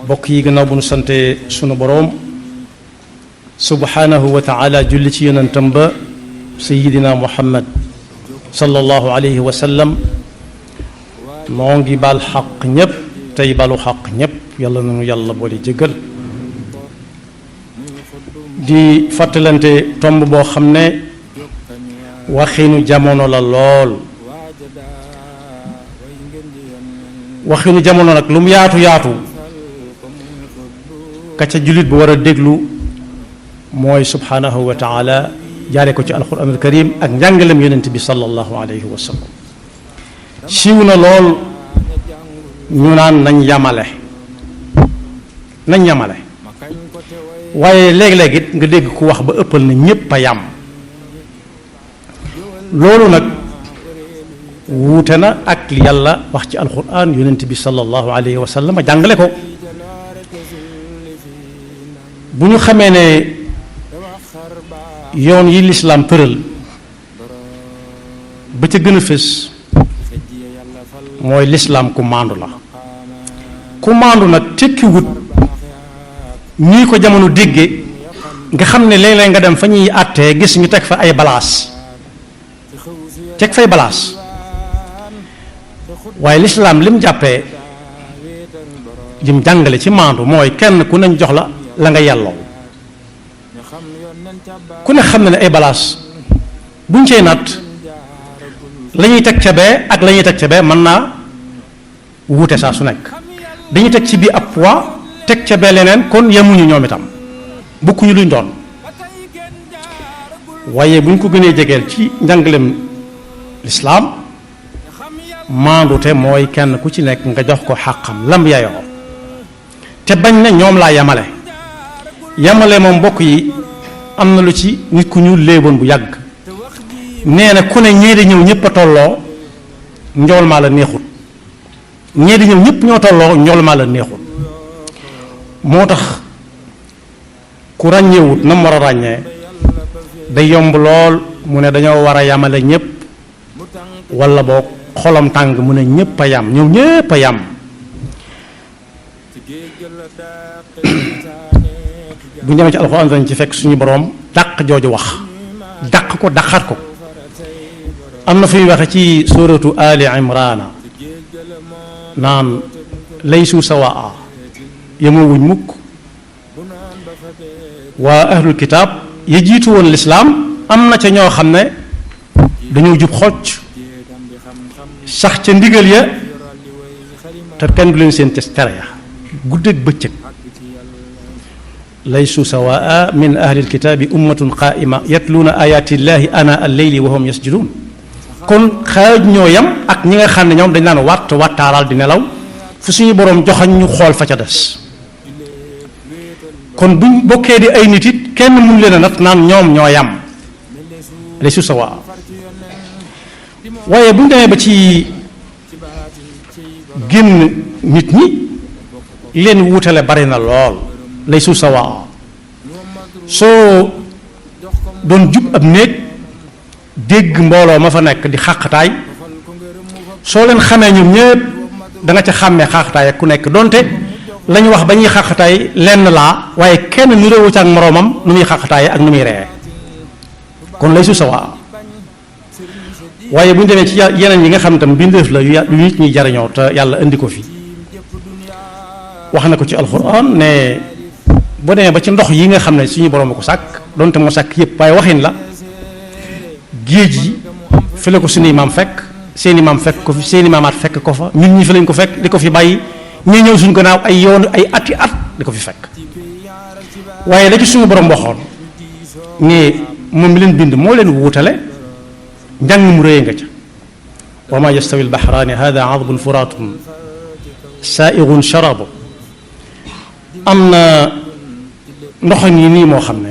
bokk yi gannaaw bu nu sante sunu boroom subhanahu wa taala julli ci yonentam ba sayidina muhammad sallallahu alayhi wa sallam noo ngi baal xaq ñépp tey balu xaq ñépp yàlla nanu yàlla boole jéggal di fàttalante tomb boo xam ne waxinu jamono la lool waxinu jamono nag lu mu yaatu yaatu ka ca jullit bu war a déglu mooy subhanahu wa taala jaare ko ci alquranul karim ak njàngalem yonent bi sallallahu alayhi wa sallam siiw na lool ñu naan nañ yamale waaye léeg-léeg it nga dégg ku wax ba ëppal na ñépp a yam loolu nag wuute na ak li yàlla wax ci alquran yonent bi sallallahu alayhi wa sallam a jàngale ko bu ñu xamee ne yoon yi lislaam tëral ba ca gën a fës mooy lislaam ku maandu la ku maandu nag tekki wut ñii ko jamono dégge nga xam ne léeg-léeg nga dem fa ñuy àttee gis ñu teg fa ay balaas teg fay balaas waaye lislaam lim jàppee lim jàngale ci maandu mooy kenn ku nañ jox la nga yelloo ku ne xam na ne ay balaas buñ cey natt la ñuy teg ca bee ak la ñuy teg ca bee mën naa wuute saa su nekk dañuy teg ci bii ab poids teg ca bee leneen kon yemuñu ñoom itam bokkuñu luñ doon waaye buñ ko gënee jegeel ci njàngalem lislaam maandute mooy kenn ku ci nekk nga jox ko xàqam lam yayoo te bañ ne ñoom laa yamale moom mbokk yi am na lu ci nit ku ñu léeboon bu yàgg nee na ku ne ñee di ñëw ñëpp a tolloo njool maa la neexut ñee di ñëw ñëpp ñoo tolloo njool maa la neexut moo tax ku ràññeewut na mu war a ràññee day yomb lool mu ne dañoo war a yamale ñëpp wala boog xolam tàng mu ne ñëpp a yam ñoom ñëpp a yam bu ñu demee ci alxuraan dañ ci fekk suñu boroom dàq jooju wax dàq ko dàqaat ko am na fuy waxe ci suratu ali imrana naan laysu sawaa yemoowuñ mukk waa ahlul kitaab ya jiitu woon lislaam am na ca ñoo xam ne dañoo jub xocc sax ca ndigal ya te kenn du leen seen ca tere ya guddeeg bëccëg laysu sawaa min ahlil kitaabi ummatun qaa'ima yatluuna ayaati llahi ana al-layli wa hum yasjudun kon xaaj ñoo yam ak ñi nga xam ne ñoom dañ naan wattaaral di nelaw fu suñu boroom joxañ ñu xool fa ca des kon buñ bokkee di ay nit it kenn mun leen a nat naan ñoom ñoo yam laysu sawaa waaye buñ demee ba ci génn nit ñi leen wuutale bari na lool laysu sawaa soo doon jub ab néeg dégg mbooloo ma fa nekk di xàqtaay soo leen xamee ñoom ñëpp da nga ca xàmmee xàqtaay ak ku nekk donte lañu wax ba ñuy xàqtaay lenn laa waaye kenn nu réewu ca ak moroomam nu muy xàqtaay ak nu muy ree kon laysu sawaa waaye bu ñu demee ci yeneen yi nga xam tam bindeef la yu nit ñuy jariñoo te yàlla indi ko fi wax na ko ci alxuraan ne boo demee ba ci ndox yi nga xam ne suñu borom a ko sàkk donte moo sàkk yëpp waaye waxin la géej yi fi la ko suñuy maam fekk seeni maam fekk ko fi seeni maamaat fekk ko fa ñun ñi fi lañ ko fekk di ko fi bàyyi ñuy ñëw suñu gannaaw ay yoon ay ati at di ko fi fekk waaye la ci suñu borom waxoon ne moom mi leen bind moo leen wuutale njàng mu réy nga ca wa ma yastawi albaxraani hada adbun furaatun saaigun sharabu am na ndox yi nii moo xam ne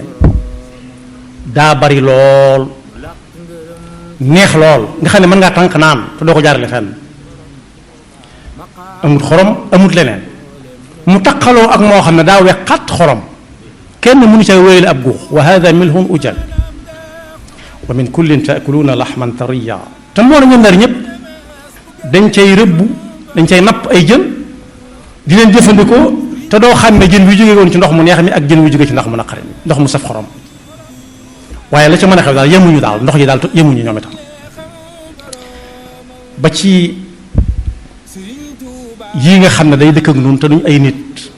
daa bari lool neex lool nga xam ne mën ngaa tànk naan te doo ko jaarale fenn amut xorom amut leneen mu taqaloo ak moo xam ne daa wex xat xorom kenn mënu ca wéyale ab guux wa hada milhun ujal wa min kullin taakuluuna laxman tariya te moo na ñoom nar ñëpp dañ cay rëbbu dañ cay napp ay jën di leen jëfandikoo te doo xam ne jën wi jóge woon ci ndox mu neex mi ak jën wi jóge ci ndox mu naqari mi ndox mu saf xorom waaye la ca mën a xew daal yemuñu daal ndox yi daal yemuñu ñoom itam ba ci yii nga xam ne day dëkk ak ñun te duñ ay nit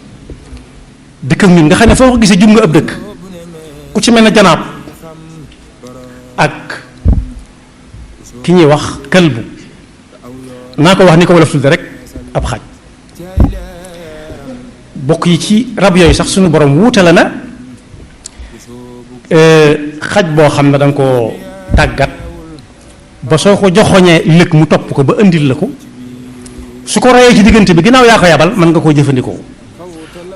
dëkk ak ñun nga xam ne foo ko gisee jub nga ab dëkk ku ci mel ne janaab ak ki ñuy wax këlbu naa ko wax ni ko wolof tudde rek ab xaj bokk yi ci rab yooyu sax suñu borom wuute la na xaj boo xam ne da nga koo tàggat ba soo ko joxoñee lëkk mu topp ko ba indil la ko su ko rayee ci diggante bi ginnaaw yaa ko yabal mën nga koo jëfandikoo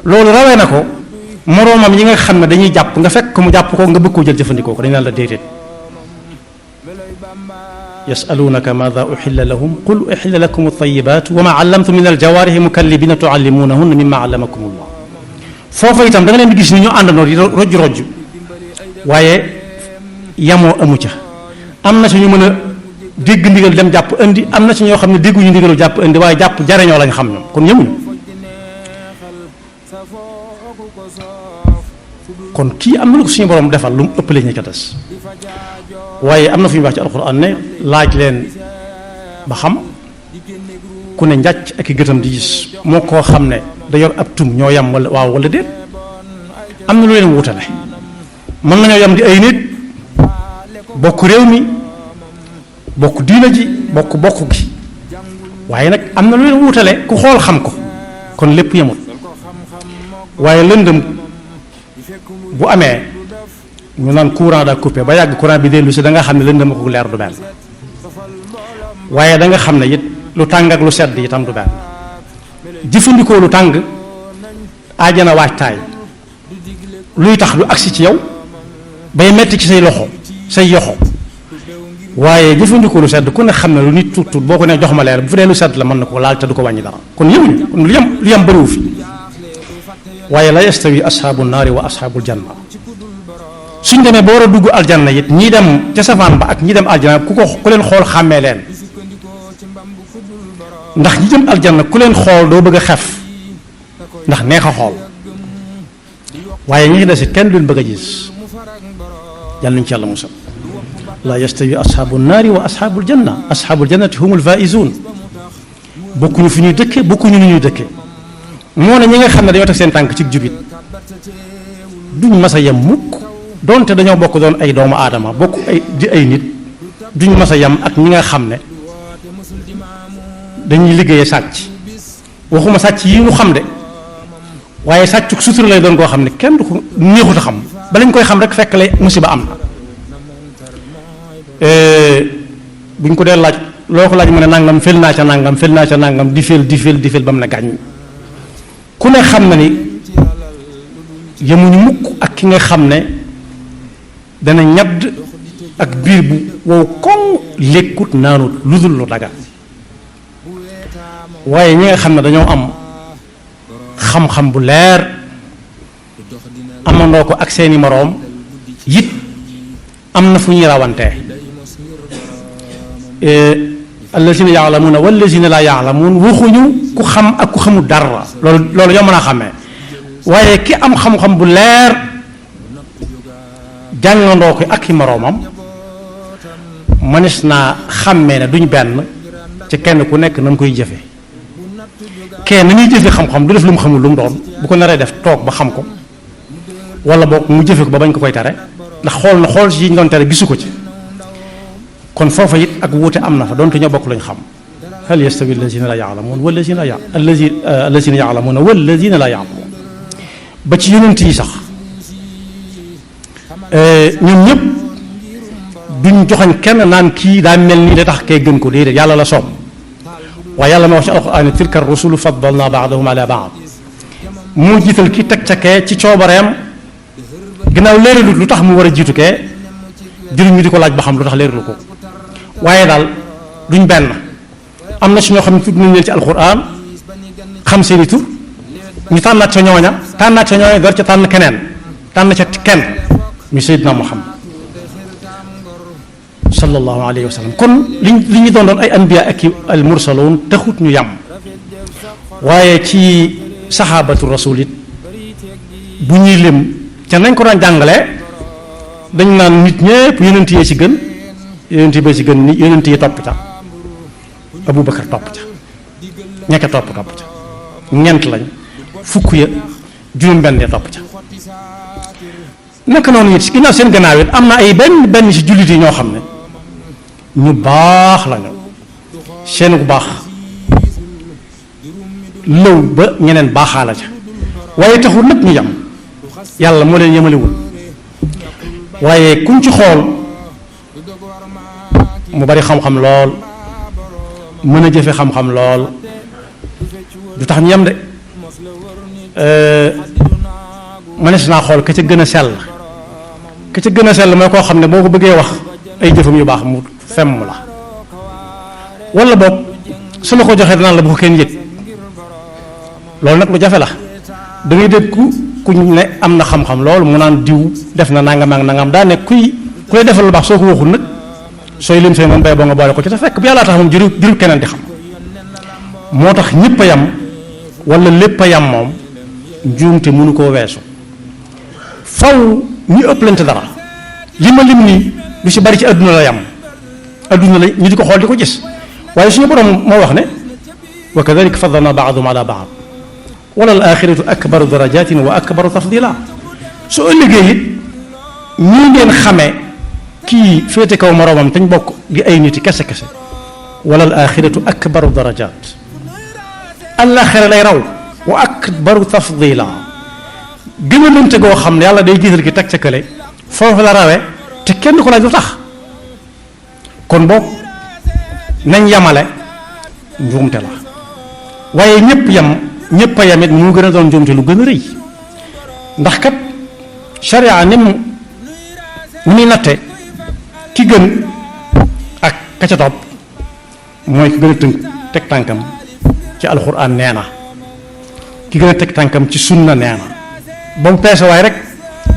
loolu rawee na ko moroomam yi nga xam ne dañuy jàpp nga fekk ko mu jàpp ko nga bëgg koo jël jëfandikoo ko dañu naan la déedéet yasalunaka maada uxilla lahum qul uxilla lakum altayibaatu wa ma allamtum min aljawaarihi mukallibina tuallimunahunna mimma allamakum allah foofa itam da nga leen di gis ni ñu àndandoo di rojj waaye yamoo amu ca am na ci ñu mën a dégg ndigal dem jàpp indi am na ci ñoo xam ne dégguñu ndigalu jàpp indi waaye jàpp jariñoo lañ xam ñoom kon yemuñu kon kii am na lu ko suñu borom defal lu mu ëppale ña ca des waaye am na fu ñu wax ci alxuraan ne laaj leen ba xam ku ne njàcc ak i gëtam di gis moo koo xam ne da yor ab tum ñoo yam wala waaw wala déet am na lu leen wutale mën nañoo yam di ay nit bokk réew mi bokk diina ji bokk gi waaye nag am na lu leen wutale ku xool xam ko kon lépp yemul waaye lëndëm bu amee ñu naan courant daa coupé ba yàgg courant bi dellu si da nga xam ne lëndëm ak leer du benn waaye da nga xam ne it lu tàng ak lu sedd itam du benn jëfandikoo lu tàng aajana waajtaay luy tax lu agsi ci yow bay metti ci say loxo say yoxo waaye jëfandikoo lu sedd ku ne xam ne lu nit tuut tuut boo ko ne jox ma leer bu fi dee lu sedd la mën na ko laal te du ko wàññi dara kon yemuñu kon lu yem bëriwu fi waaye la yastawi ashaabu naari wa ashaabul janna suñ demee ba war a dugg aljanna it ñi dem ca safaan ba ak ñi dem aljanna ku leen xool xàmmee leen ndax ñi dem aljanna ku leen xool doo bëgg a xef ndax neex a xool waaye ñi ci des it kenn du leen bëgg a gis yàlla nañu ci yàlla musal la yastawi ashaabu naari wa ashaabul janna ashaabul jannati humul faaizuun bokkuñu fi ñuy dëkke bokkuñu ni ñuy dëkke moo ne ñi nga xam ne dañoo teg seen tànk ci jubit duñ mas a yem mukk donte dañoo bokk doon ay doomu aadama bokk ay nit duñ mas a yem ak ñi nga xam ne dañuy liggéeyee sàcc waxuma sàcc yi ñu xam de waaye sàccuk sutura lay doon koo xam ne kenn du ko neexut a xam ba lañ koy xam rek fekk lay musiba am na buñ ko dee laaj loo ko laaj mu ne nangam fel naa ca nangam di fel ba mu ne gàññ ku ne xam na ni yemuñu mukk ak ki nga xam ne dana ñadd ak biir bu wow koŋ lekkut naanut lu dul lu daga waaye ñi nga xam ne dañoo am xam-xam bu leer amandoo ko ak seeni moroom it am na fu ñuy rawantee allazina yaalamuuna wallazina laa yaalamuun waxuñu ku xam ak ku xamul dara loolu yoo mën a xàmmee waaye ki am xam-xam bu leer jàngandoo ko ak i moroomam mënees naa xàmmee ne duñ benn ci kenn ku nekk na mu koy jëfe kenn ñuy jëfe xam-xam du def lu mu xamul lu mu doon bu ko naree def toog ba xam ko wala boog mu jëfe ko ba bañ ko koy tere ndax xool si yi ñu doon tere gisu ko ci kon foofa it ak wuute am na fa doonte ñoo bokk lañ xam hal yastawi allazina la yaalamuun allazina yaalamuuna wallazina la yaalamuun ba ci yonent yi sax ñun ñëpp duñ joxañ kenn naan kii daa mel ni da tax kee gën ko déedéet yàlla la soob waaye yàlla ma wax ci alquran tilka rusulu faddalna baadahum ala baad moo jiital ki teg ca kee ci coobareem ginnaaw leeralut lu tax mu war a jiitu kee jëriñ ñu di ko laaj ba xam lu tax leeralu ko waaye daal duñ benn am na si ñoo xam ne tudd nañ leen ci alquran xam seeni tur ñu tànnaat ca ñooña door ca tànn keneen tànn ca kenn mi Seydina Muhammad sallallahu alayhi wa sallam kon li ñu doon ay anbiya ak al mursaloon taxut ñu yam waaye ci saxaabatu rasul it bu ñuy lim ca nañ ko daan jàngalee dañ naan nit ñépp yonent yi ci gën yonent yi ba ci gën ni yonent yi topp ca Abubakar topp ca ñekka topp ca ñent lañ fukk ya juróom-benn ya topp ca naka noonu it ginnaaw seen gannaaw it am na ay benn ci jullit yi ñoo xam ne ñu baax lañu seen bu baax lëw ba ñeneen baaxaala ca waaye taxul nag ñu yam yàlla moo leen yemalewul waaye kuñ ci xool mu bari xam-xam lool mën a jëfe xam-xam lool du tax ñu yam de mënees naa xool ka ca gën a sell ka ca gën a sell mooy koo xam ne boo ko bëggee wax ay jëfam yu baax mu femm la wala boog su la ko joxee danaan la bu ko kenn yëg loolu nag lu jafe la da ngay dégg ku ne am na xam-xam loolu mu naan diw def na nangam ak nangam daa nekk ku lay defal lu baax soo ko waxul nag sooy lim sooy moom bay boo nga boole ko ci te fekk bu yàllaa tax moom juru keneen di xam moo tax ñëpp a yam wala lépp a yam moom njuumte mënu koo weesu faw ñu ëpplante dara li ma lim nii lu ci bari ci adduna la yam adduna la ñu di ko xool di ko gis waaye suñu borom moo wax ne wa kadalika faddalna baadum ala baad wala al axiratu akbaru darajatin wa akbaru tafdila su ëllëgee it ñii ngeen xamee kii féete kaw moroomam te ñu bokk di ay niti kese kese wala al axiratu akbaru darajat àllaaxira lay raw wa akbaru tafdila gën a lënte goo xam ne yàlla day jiital ki teg ca kële foofu la rawe te kenn ko laaj lu tax kon boog nañ yamale njuumte la waaye ñëpp a yamit mu gën a doon njuumte lu gën a rëy ndax kat sharia ni muy natte ki gën ak ka ca topp mooy ki gën a teg tànkam ci alxuraan nee na ki gën a teg tànkam ci sunna nee na ba mu peese waay rek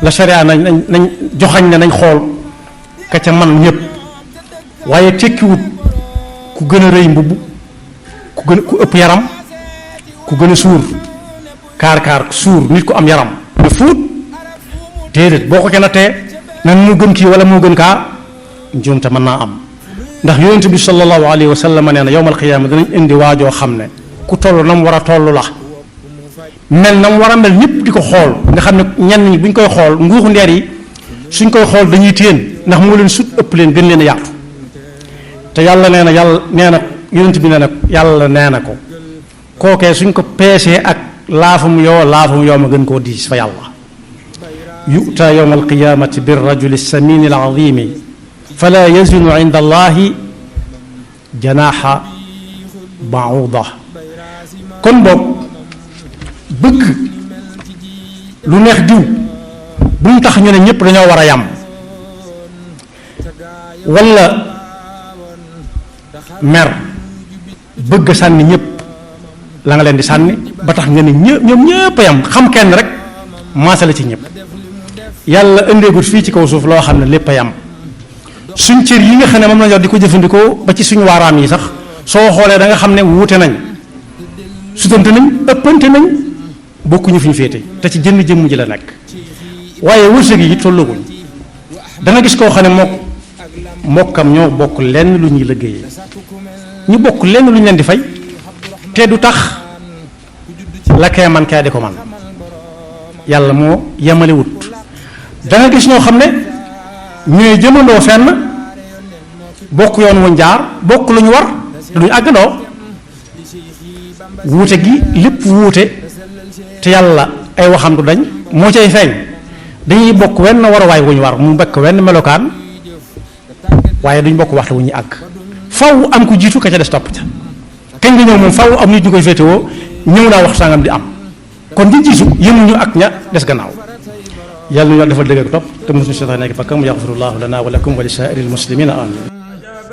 la sharia nañ joxañ ne nañ xool ka ca man ñëpp waaye tekkiwut ku gën a rëy mbubb ku ëpp yaram ku gën a suur kaar suur nit ku am yaram ne fuut déedéet boo ko ca nattee nan moo gën kii wala moo gën kaa njuumte mën naa am ndax yonent bi sallallahu alayhi wa sallam nee na yowmal qiyaama danañ indi waajoo xam ne ku toll na mu war a toll la mel na mu war a mel ñëpp di ko xool nga xam ne ñenn ñi buñ koy xool nguuxu ndeer yi suñ koy xool dañuy téen ndax moo leen sut ëpp leen gën leen a yaatu te yàlla nee na yonent bi nee na yàlla nee na ko kookee suñ ko peesee ak laafum yoo ma gën koo diis fa yàlla yu'ta yawma alqiyamati birrajuli samini alazimi fala yazinu inda allahi janaha ba'uda kon boog bëgg lu neex diw bu mu tax ñu ne ñëpp dañoo war a yam wala mer bëgg sànni ñëpp la nga leen di sànni ba tax nga ne ñoom ñëpp a yam xam kenn rek maasale ci ñëpp yàlla indeegut fii ci kaw suuf loo xam ne lépp a yam suñ cër yi nga xam ne moom la ñu di ko jëfandikoo ba ci suñu waaraam yi sax soo xoolee da nga xam ne wuute nañ sutante nañ ëppante nañ bokkuñu fi ñu féete te ci jëmm ji la nekk waaye wërsëg yi tollooguñ da nga gis koo xam ne mbokkam ñoo bokk lenn lu ñuy liggéeyee ñu bokk lenn lu ñu leen di fay te du tax la kee man kee di ko man yàlla moo yemalewut da nga gis ñoo xam ne ñooy jëmandoo fenn bokk yoon wuñ jaar bokk lu ñu war te duñ àggandoo wuute gi lépp wuute te yàlla ay waxam du dañ moo cay feeñ dañuy bokk wenn waruwaay wu ñu war mu bekk wenn melokaan waaye duñ bokk waxtu wu ñuy àgg faw am ku jiitu ka ca des topp ca kañ nga ñëw moom faw am nit ñu koy féetewoo ñëw naa wax sangam di am kon di jiitu yemuñu ak ña des gannaaw yàlla ñu yàlla defal dëgg ak topp te mosuñu seytaane nekk fakkam yaxfirullahu lana wa lakum wa li saa'iril muslimina amin